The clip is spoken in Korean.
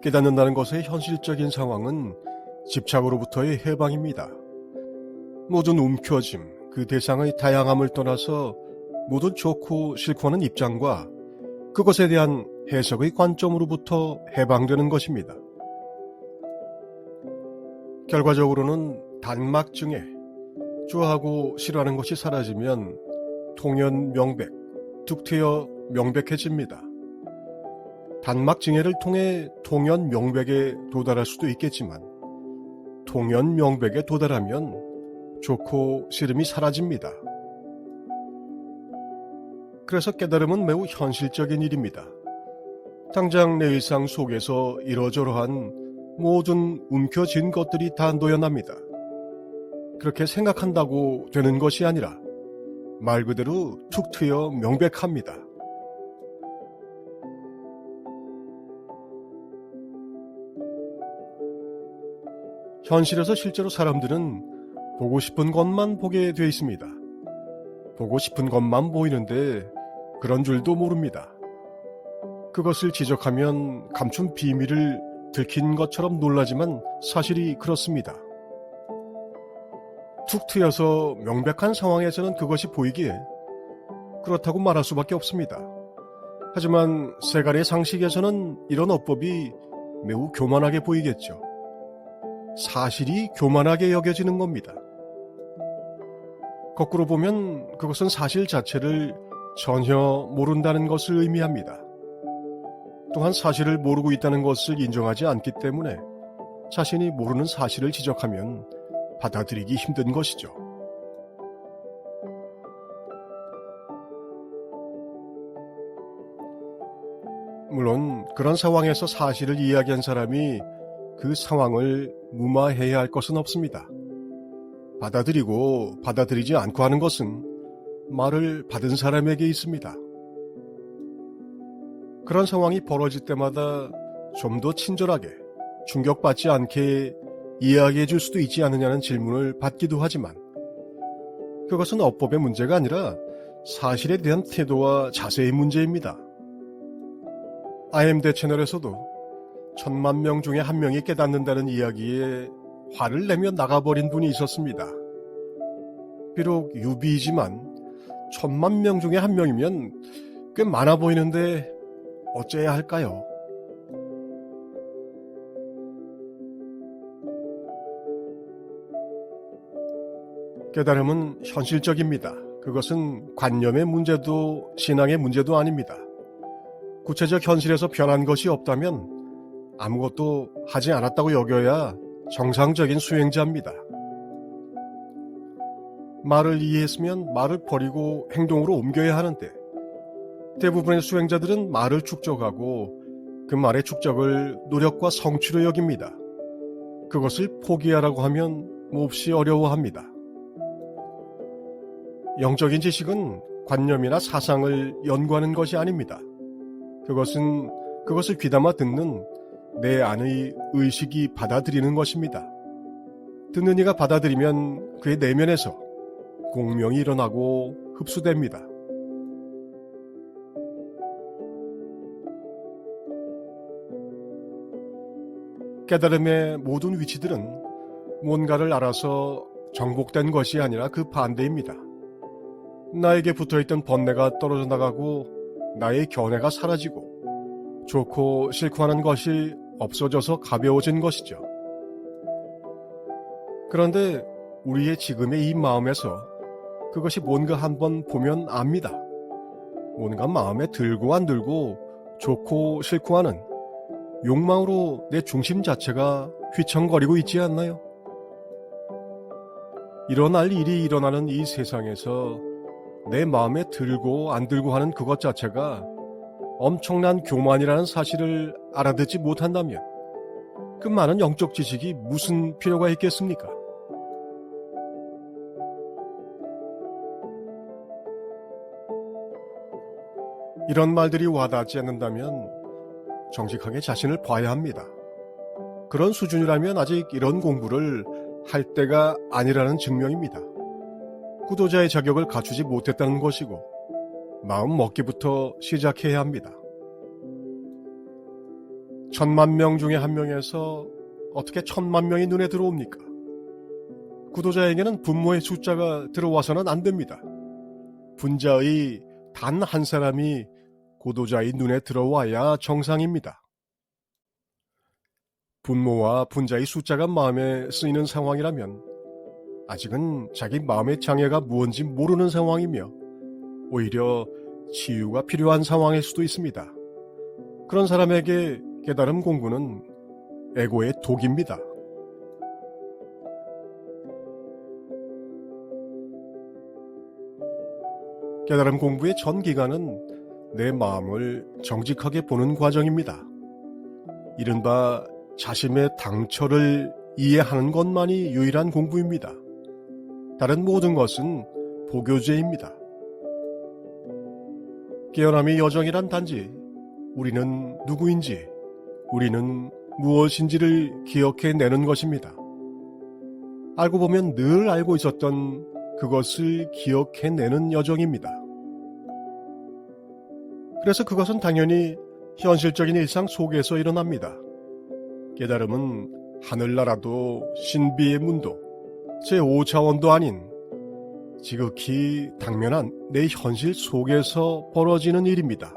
깨닫는다는 것의 현실적인 상황은 집착으로부터의 해방입니다. 모든 움켜짐, 그 대상의 다양함을 떠나서 모든 좋고 싫고 하는 입장과 그것에 대한 해석의 관점으로부터 해방되는 것입니다. 결과적으로는 단막증에 좋아하고 싫어하는 것이 사라지면 통연명백, 툭 트여 명백해집니다. 단막증해를 통해 통연명백에 도달할 수도 있겠지만 통연명백에 도달하면 좋고 싫음이 사라집니다. 그래서 깨달음은 매우 현실적인 일입니다. 당장 내 일상 속에서 이러저러한 모든 움켜진 것들이 다 노연합니다. 그렇게 생각한다고 되는 것이 아니라 말 그대로 툭 트여 명백합니다. 현실에서 실제로 사람들은 보고 싶은 것만 보게 돼 있습니다. 보고 싶은 것만 보이는데 그런 줄도 모릅니다. 그것을 지적하면 감춘 비밀을 들킨 것처럼 놀라지만 사실이 그렇습니다. 툭 트여서 명백한 상황에서는 그것이 보이기에 그렇다고 말할 수밖에 없습니다. 하지만 세간의 상식에서는 이런 어법이 매우 교만하게 보이겠죠. 사실이 교만하게 여겨지는 겁니다. 거꾸로 보면 그것은 사실 자체를 전혀 모른다는 것을 의미합니다. 또한 사실을 모르고 있다는 것을 인정하지 않기 때문에 자신이 모르는 사실을 지적하면 받아들이기 힘든 것이죠. 물론 그런 상황에서 사실을 이야기한 사람이 그 상황을 무마해야 할 것은 없습니다. 받아들이고 받아들이지 않고 하는 것은 말을 받은 사람에게 있습니다. 그런 상황이 벌어질 때마다 좀 더 친절하게 충격받지 않게 이야기해 줄 수도 있지 않느냐는 질문을 받기도 하지만 그것은 어법의 문제가 아니라 사실에 대한 태도와 자세의 문제입니다. IMD 채널에서도 1000만 명 중에 한 명이 깨닫는다는 이야기에 화를 내며 나가버린 분이 있었습니다. 비록 유비이지만 1000만 명 중에 한 명이면 꽤 많아 보이는데 어째야 할까요? 깨달음은 현실적입니다. 그것은 관념의 문제도 신앙의 문제도 아닙니다. 구체적 현실에서 변한 것이 없다면 아무것도 하지 않았다고 여겨야 정상적인 수행자입니다. 말을 이해했으면 말을 버리고 행동으로 옮겨야 하는데 대부분의 수행자들은 말을 축적하고 그 말의 축적을 노력과 성취로 여깁니다. 그것을 포기하라고 하면 몹시 어려워합니다. 영적인 지식은 관념이나 사상을 연구하는 것이 아닙니다. 그것을 귀담아 듣는 내 안의 의식이 받아들이는 것입니다. 듣는 이가 받아들이면 그의 내면에서 공명이 일어나고 흡수됩니다. 깨달음의 모든 위치들은 뭔가를 알아서 정복된 것이 아니라 그 반대입니다. 나에게 붙어있던 번뇌가 떨어져 나가고 나의 견해가 사라지고 좋고 싫고 하는 것이 없어져서 가벼워진 것이죠. 그런데 우리의 지금의 이 마음에서 그것이 뭔가 한번 보면 압니다. 뭔가 마음에 들고 안 들고 좋고 싫고 하는 욕망으로 내 중심 자체가 휘청거리고 있지 않나요? 일어날 일이 일어나는 이 세상에서 내 마음에 들고 안 들고 하는 그것 자체가 엄청난 교만이라는 사실을 알아듣지 못한다면 그 많은 영적 지식이 무슨 필요가 있겠습니까? 이런 말들이 와닿지 않는다면 정직하게 자신을 봐야 합니다. 그런 수준이라면 아직 이런 공부를 할 때가 아니라는 증명입니다. 구도자의 자격을 갖추지 못했다는 것이고 마음 먹기부터 시작해야 합니다. 1,000,000명 중에 한 명에서 어떻게 1,000,000명이 눈에 들어옵니까? 구도자에게는 분모의 숫자가 들어와서는 안 됩니다. 분자의 단 한 사람이 구도자의 눈에 들어와야 정상입니다. 분모와 분자의 숫자가 마음에 쓰이는 상황이라면 아직은 자기 마음의 장애가 무언지 모르는 상황이며 오히려 치유가 필요한 상황일 수도 있습니다. 그런 사람에게 깨달음 공부는 에고의 독입니다. 깨달음 공부의 전 기간은 내 마음을 정직하게 보는 과정입니다. 이른바 자신의 당처를 이해하는 것만이 유일한 공부입니다. 다른 모든 것은 보교제입니다. 깨어남의 여정이란 단지 우리는 누구인지, 우리는 무엇인지를 기억해내는 것입니다. 알고 보면 늘 알고 있었던 그것을 기억해내는 여정입니다. 그래서 그것은 당연히 현실적인 일상 속에서 일어납니다. 깨달음은 하늘나라도 신비의 문도 제5차원도 아닌 지극히 당면한 내 현실 속에서 벌어지는 일입니다.